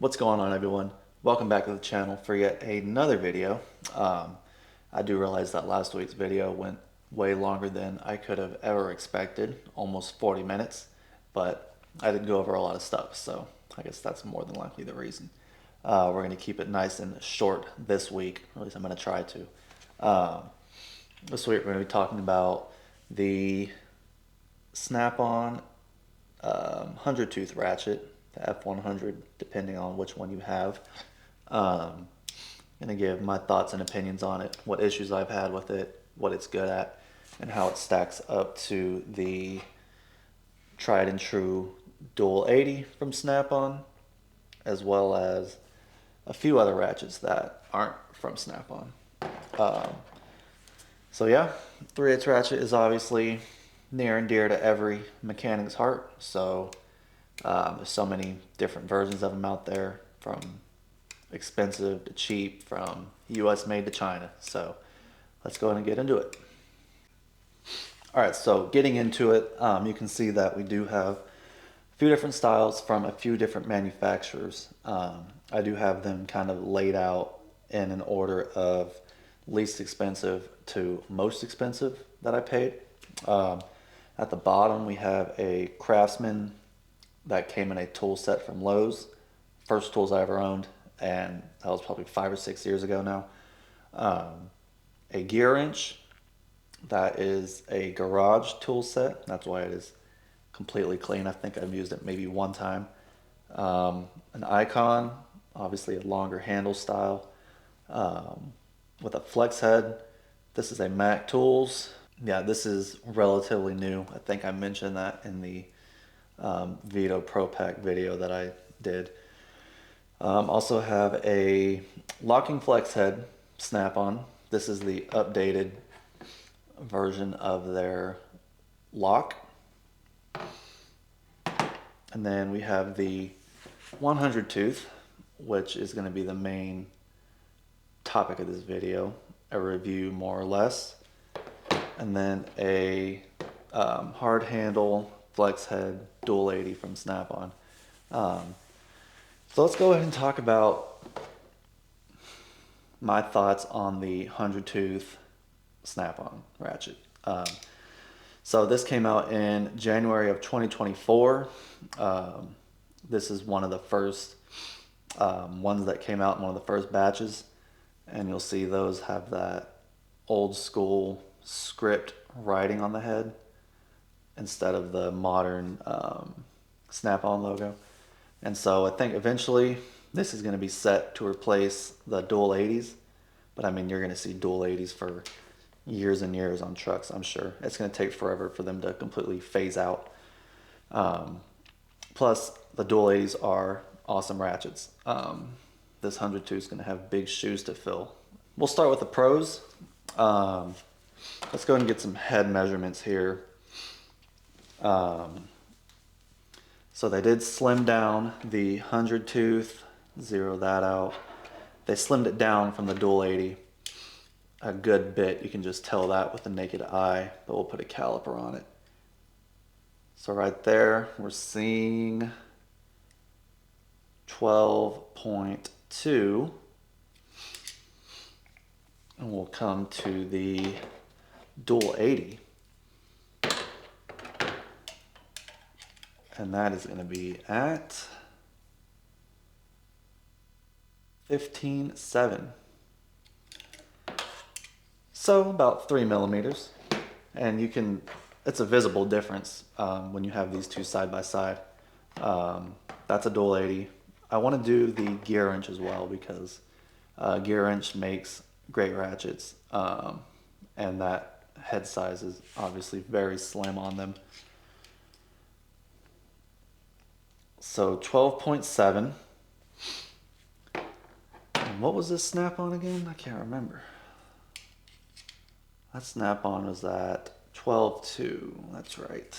What's going on, everyone? Welcome back to the channel for yet another video. I do realize that last week's video went way longer than I could have ever expected, almost 40 minutes, but I did go over a lot of stuff, so I guess that's more than likely the reason. We're going to keep it nice and short this week, or at least I'm going to try to. This week we're going to be talking about the Snap-on 100 tooth ratchet, the F100, depending on which one you have. I'm gonna give my thoughts and opinions on it, what issues I've had with it, what it's good at, and how it stacks up to the tried and true Dual 80 from Snap-on, as well as a few other ratchets that aren't from Snap-on. So yeah, 3/8 ratchet is obviously near and dear to every mechanic's heart. So there's so many different versions of them out there, from expensive to cheap, from US made to China. So let's go ahead and get into it. All right, so getting into it, you can see that we do have a few different styles from a few different manufacturers. I do have them kind of laid out in an order of least expensive to most expensive that I paid. At the bottom, we have a Craftsman that came in a tool set from Lowe's. First tools I ever owned, and that was probably 5 or 6 years ago now. A gear wrench, that is a garage tool set. That's why it is completely clean. I think I've used it maybe one time. An Icon, obviously a longer handle style, with a flex head. This is a Mac Tools. Yeah, this is relatively new. I think I mentioned that in the Vito Pro Pack video that I did. Also have a locking flex head Snap-on. This is the updated version of their lock. And then we have the 100 tooth, which is going to be the main topic of this video, a review more or less. And then a hard handle flex head Dual 80 from Snap-on. So let's go ahead and talk about my thoughts on the 100 tooth Snap-on ratchet. So this came out in January of 2024. This is one of the first ones that came out in one of the first batches, and you'll see those have that old school script writing on the head instead of the modern Snap-on logo. And so I think eventually this is going to be set to replace the Dual 80s, but I mean, you're going to see Dual 80s for years and years on trucks, I'm sure. It's going to take forever for them to completely phase out. Plus, the Dual 80s are awesome ratchets. This 100 tooth is going to have big shoes to fill. We'll start with the pros. Let's go ahead and get some head measurements here. So they did slim down the 100 tooth, zero that out. They slimmed it down from the Dual 80 a good bit. You can just tell that with the naked eye, but we'll put a caliper on it. So right there, we're seeing 12.2. And we'll come to the Dual 80. And that is going to be at 15.7. So about 3 millimeters. And you can, it's a visible difference when you have these two side by side. That's a Dual 80. I want to do the gear wrench as well, because gear wrench makes great ratchets. And that head size is obviously very slim on them. So 12.7. And what was this Snap-on again? I can't remember. That Snap-on was at 12.2. That's right.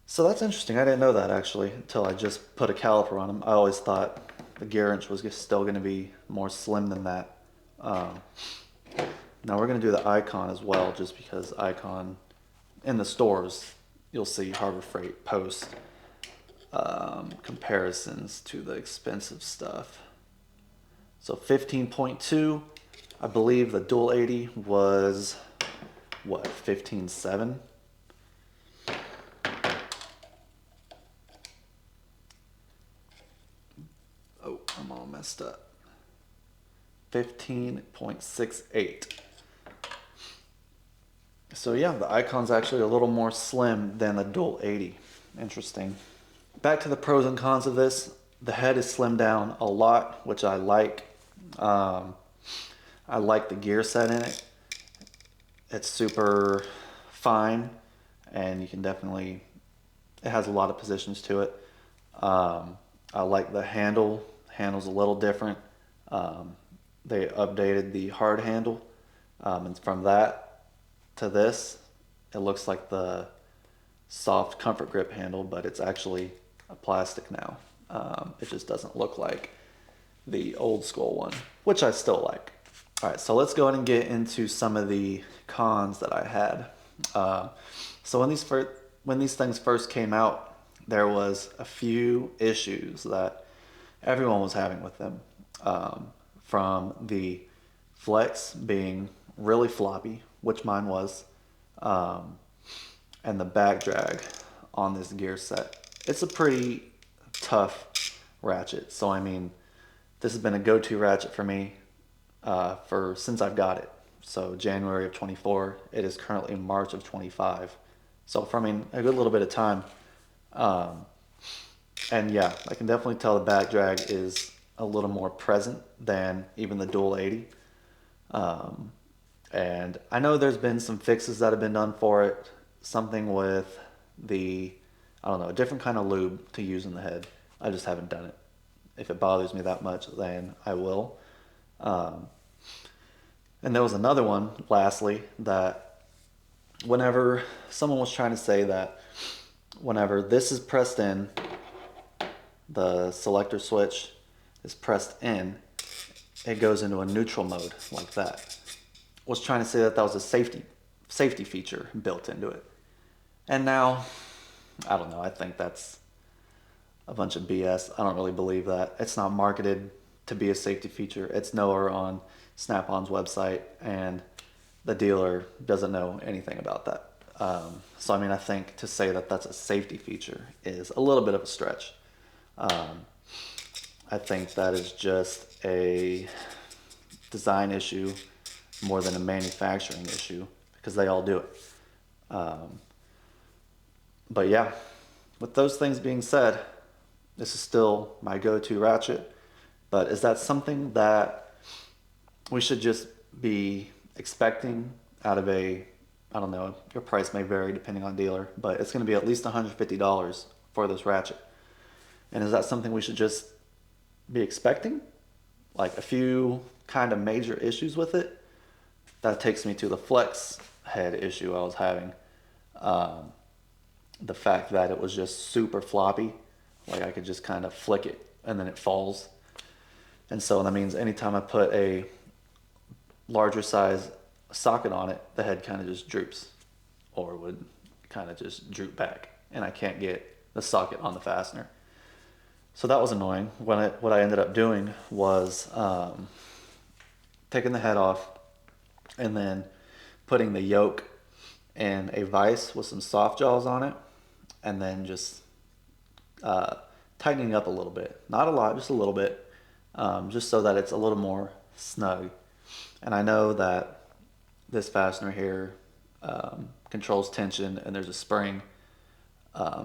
So that's interesting. I didn't know that actually until I just put a caliper on them. I always thought the gear wrench was still going to be more slim than that. Now we're going to do the Icon as well, just because Icon in the stores, you'll see Harbor Freight post comparisons to the expensive stuff. So 15.2, I believe the dual 80 was what, 15.7? Oh, I'm all messed up. 15.68. So yeah, the Icon's actually a little more slim than the dual 80. Interesting. Back to the pros and cons of this. The head is slimmed down a lot, which I like. I like the gear set in it. It's super fine, and you can definitely, it has a lot of positions to it. I like the handle. Handle's a little different. They updated the hard handle, and from that to this, it looks like the soft comfort grip handle, but it's actually a plastic now. It just doesn't look like the old school one, which I still like. All right, so let's go ahead and get into some of the cons that I had. So when these things first came out, there was a few issues that everyone was having with them. From the flex being really floppy, which mine was, and the back drag on this gear set. It's a pretty tough ratchet. So I mean, this has been a go-to ratchet for me since I've got it. So January of 24, it is currently March of 25. So for, I mean, a good little bit of time. And yeah, I can definitely tell the back drag is a little more present than even the dual 80. And I know there's been some fixes that have been done for it. Something with I don't know, a different kind of lube to use in the head. I just haven't done it. If it bothers me that much, then I will. And there was another one, lastly, that whenever someone was trying to say that whenever this is pressed in, the selector switch is pressed in, it goes into a neutral mode like that. Was trying to say that that was a safety feature built into it. And now, I don't know, I think that's a bunch of BS. I don't really believe that. It's not marketed to be a safety feature. It's nowhere on Snap-on's website, and the dealer doesn't know anything about that. So I mean, I think to say that that's a safety feature is a little bit of a stretch. I think that is just a design issue more than a manufacturing issue, because they all do it. But yeah, with those things being said, this is still my go-to ratchet. But is that something that we should just be expecting out of I don't know, your price may vary depending on dealer, but it's going to be at least $150 for this ratchet. And is that something we should just be expecting? Like a few kind of major issues with it? That takes me to the flex head issue I was having. The fact that it was just super floppy, like I could just kind of flick it and then it falls. And so that means anytime I put a larger size socket on it, the head kind of just droops, or would kind of just droop back, and I can't get the socket on the fastener. So that was annoying. What I ended up doing was taking the head off and then putting the yoke in a vise with some soft jaws on it, and then just tightening up a little bit. Not a lot, just a little bit, just so that it's a little more snug. And I know that this fastener here controls tension, and there's a spring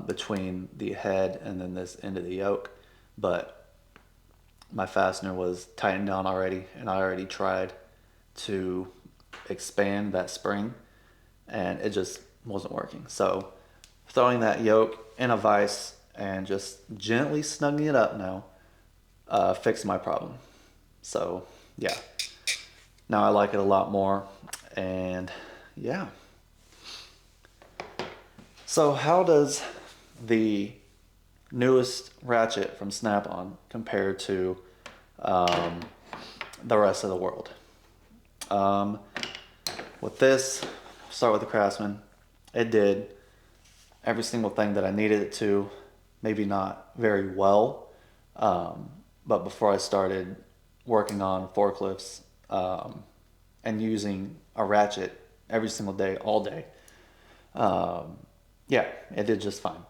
between the head and then this end of the yoke, but my fastener was tightened down already, and I already tried to expand that spring, and it just wasn't working. So throwing that yoke in a vise and just gently snugging it up now fixed my problem. So yeah, now I like it a lot more. And yeah, so how does the newest ratchet from Snap-on compare to the rest of the world? With this, start with the Craftsman. It did every single thing that I needed it to. maybe not very well. But before I started working on forklifts and using a ratchet every single day, all day, yeah, it did just fine.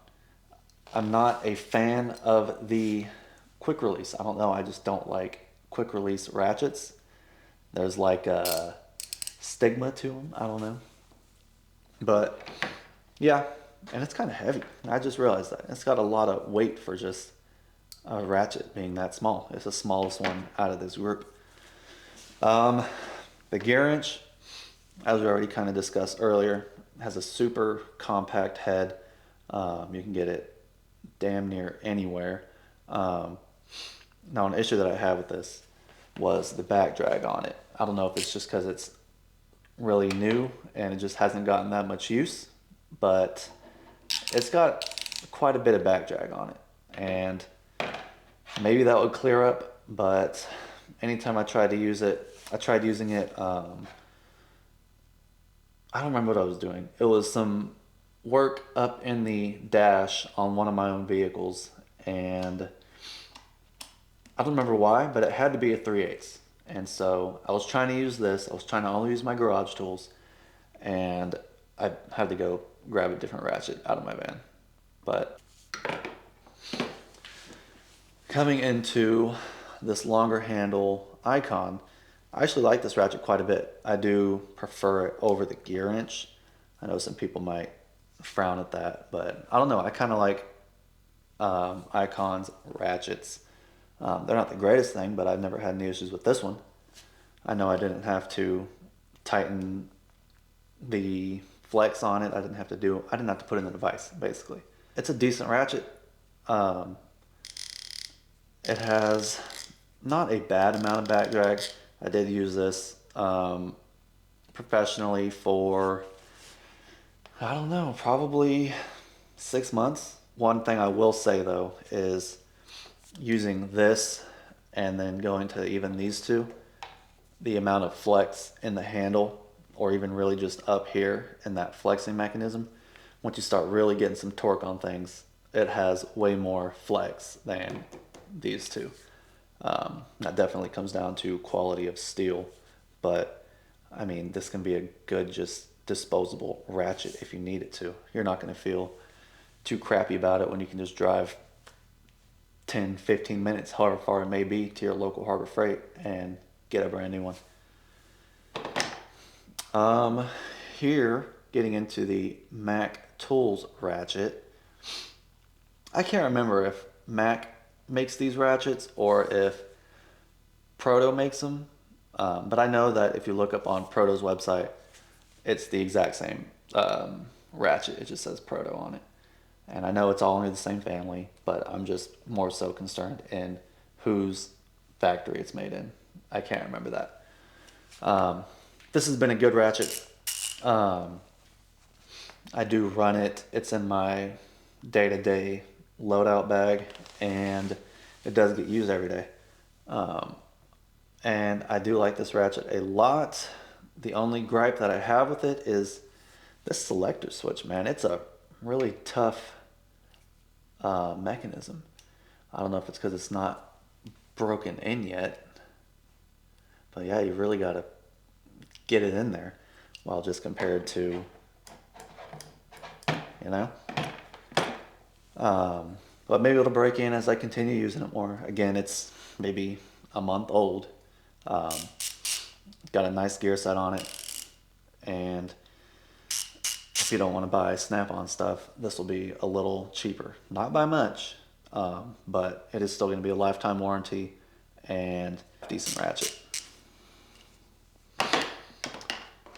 I'm not a fan of the quick release. I don't know. I just don't like quick release ratchets. There's like a stigma to them. I don't know. But yeah, and it's kind of heavy. I just realized that. It's got a lot of weight for just a ratchet being that small. It's the smallest one out of this group. The gear wrench, as we already kind of discussed earlier, has a super compact head. You can get it damn near anywhere. Now, an issue that I have with this was the back drag on it. I don't know if it's just because it's really new and it just hasn't gotten that much use, but it's got quite a bit of back drag on it. And maybe that would clear up, but anytime I tried to use it, I tried using it, I don't remember what I was doing. It was some work up in the dash on one of my own vehicles, and I don't remember why, but it had to be a 3/8. And so I was trying to use this. I was trying to only use my garage tools, and I had to go grab a different ratchet out of my van. But coming into this longer handle Icon, I actually like this ratchet quite a bit. I do prefer it over the gear wrench. I know some people might frown at that, but I don't know. I kind of like Icon's ratchets. They're not the greatest thing, but I've never had any issues with this one. I know I didn't have to tighten the flex on it. I didn't have to put in the device, basically. It's a decent ratchet. Um, it has not a bad amount of back drag. I did use this professionally for, I don't know, probably 6 months. One thing I will say though is using this and then going to even these two, the amount of flex in the handle, or even really just up here in that flexing mechanism, once you start really getting some torque on things, it has way more flex than these two. That definitely comes down to quality of steel, but I mean, this can be a good just disposable ratchet if you need it to. You're not going to feel too crappy about it when you can just drive 10, 15 minutes, however far it may be, to your local Harbor Freight and get a brand new one. Here, getting into the Mac Tools ratchet, I can't remember if Mac makes these ratchets or if Proto makes them, but I know that if you look up on Proto's website, it's the exact same ratchet. It just says Proto on it. And I know it's all under the same family, but I'm just more so concerned in whose factory it's made in. I can't remember that. This has been a good ratchet. I do run it. It's in my day-to-day loadout bag, and it does get used every day. And I do like this ratchet a lot. The only gripe that I have with it is this selector switch, man. It's a really tough mechanism. I don't know if it's because it's not broken in yet, but yeah, you really got to get it in there. While just compared to, you know, but maybe it'll break in as I continue using it more. Again, it's maybe a month old. Got a nice gear set on it, and if you don't want to buy Snap-on stuff, this will be a little cheaper. Not by much, but it is still going to be a lifetime warranty and decent ratchet.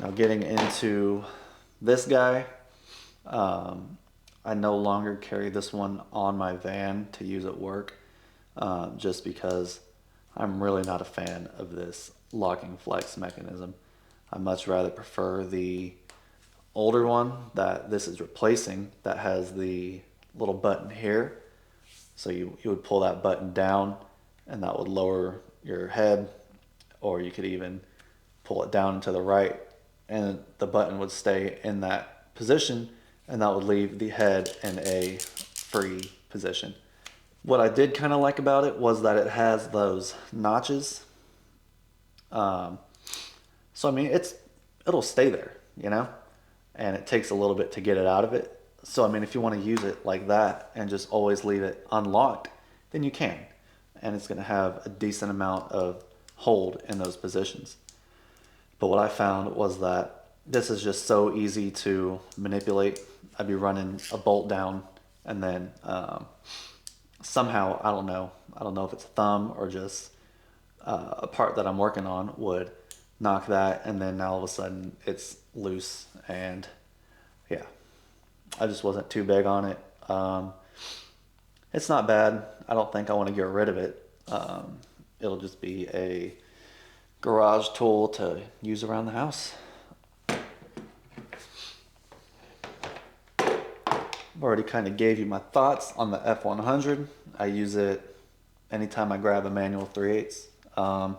Now getting into this guy, I no longer carry this one on my van to use at work, just because I'm really not a fan of this locking flex mechanism. I much rather prefer the older one that this is replacing, that has the little button here. So you would pull that button down and that would lower your head, or you could even pull it down to the right and the button would stay in that position, and that would leave the head in a free position. What I did kind of like about it was that it has those notches. So I mean, it'll stay there, you know, and it takes a little bit to get it out of it. So I mean, if you want to use it like that and just always leave it unlocked, then you can, and it's going to have a decent amount of hold in those positions. But what I found was that this is just so easy to manipulate. I'd be running a bolt down, and then somehow, I don't know if it's a thumb or just a part that I'm working on would knock that, and then all of a sudden it's loose. And yeah, I just wasn't too big on it. It's not bad. I don't think I want to get rid of it. It'll just be a garage tool to use around the house. I've already kind of gave you my thoughts on the F100. I use it anytime I grab a manual 3/8.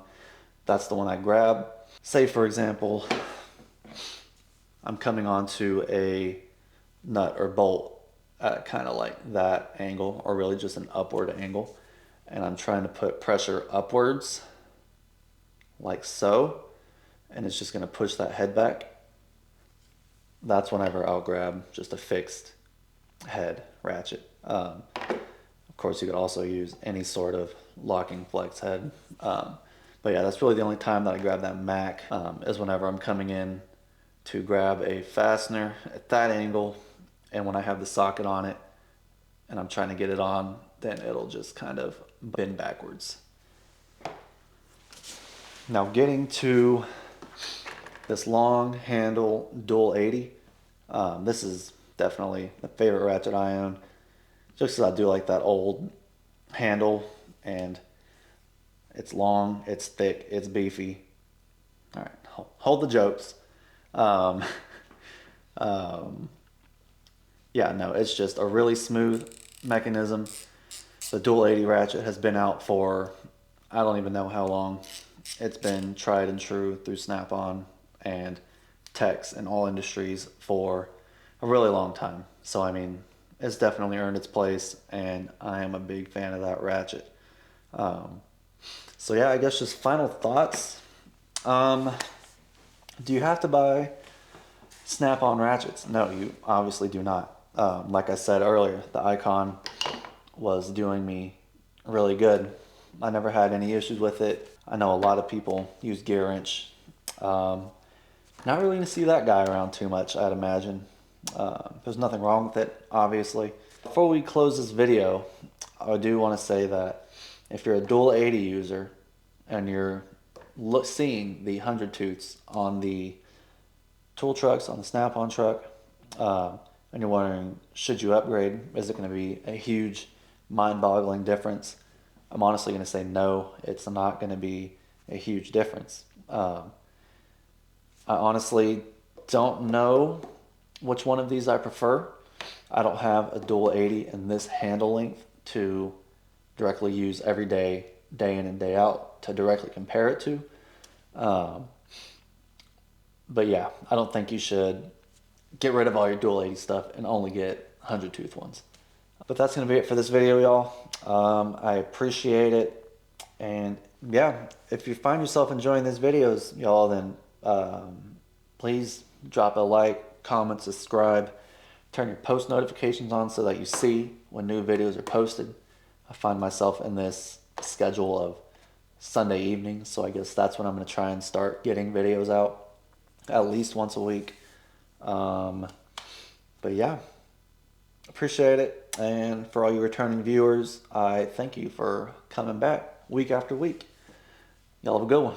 That's the one I grab. Say for example, I'm coming onto a nut or bolt at kind of like that angle, or really just an upward angle, and I'm trying to put pressure upwards like so, and it's just going to push that head back. That's whenever I'll grab just a fixed head ratchet. Of course, you could also use any sort of locking flex head. But yeah, that's really the only time that I grab that Mac, is whenever I'm coming in to grab a fastener at that angle, and when I have the socket on it and I'm trying to get it on, then it'll just kind of bend backwards. Now getting to this long handle dual 80, this is definitely the favorite ratchet I own, just because I do like that old handle, and it's long, it's thick, it's beefy. All right, hold the jokes. Yeah, no, it's just a really smooth mechanism. The dual 80 ratchet has been out for, I don't even know how long. It's been tried and true through Snap-on and techs in all industries for a really long time. So I mean, it's definitely earned its place, and I am a big fan of that ratchet. So yeah, I guess just final thoughts. Do you have to buy Snap-on ratchets? No, you obviously do not. Like I said earlier, the Icon was doing me really good. I never had any issues with it. I know a lot of people use gear wrench. Not really going to see that guy around too much, I'd imagine. There's nothing wrong with it, obviously. Before we close this video, I do want to say that if you're a dual 80 user and you're seeing the 100 tooths on the tool trucks, on the Snap-on truck, and you're wondering, should you upgrade? Is it going to be a huge, mind-boggling difference? I'm honestly going to say no, it's not going to be a huge difference. I honestly don't know which one of these I prefer. I don't have a dual 80 in this handle length to directly use every day, day in and day out, to directly compare it to. But yeah, I don't think you should get rid of all your dual 80 stuff and only get 100 tooth ones. But that's going to be it for this video, y'all. I appreciate it. And yeah, if you find yourself enjoying these videos, y'all, then please drop a like, comment, subscribe, turn your post notifications on so that you see when new videos are posted. I find myself in this schedule of Sunday evenings, so I guess that's when I'm going to try and start getting videos out at least once a week. But yeah, appreciate it. And for all you returning viewers, I thank you for coming back week after week. Y'all have a good one.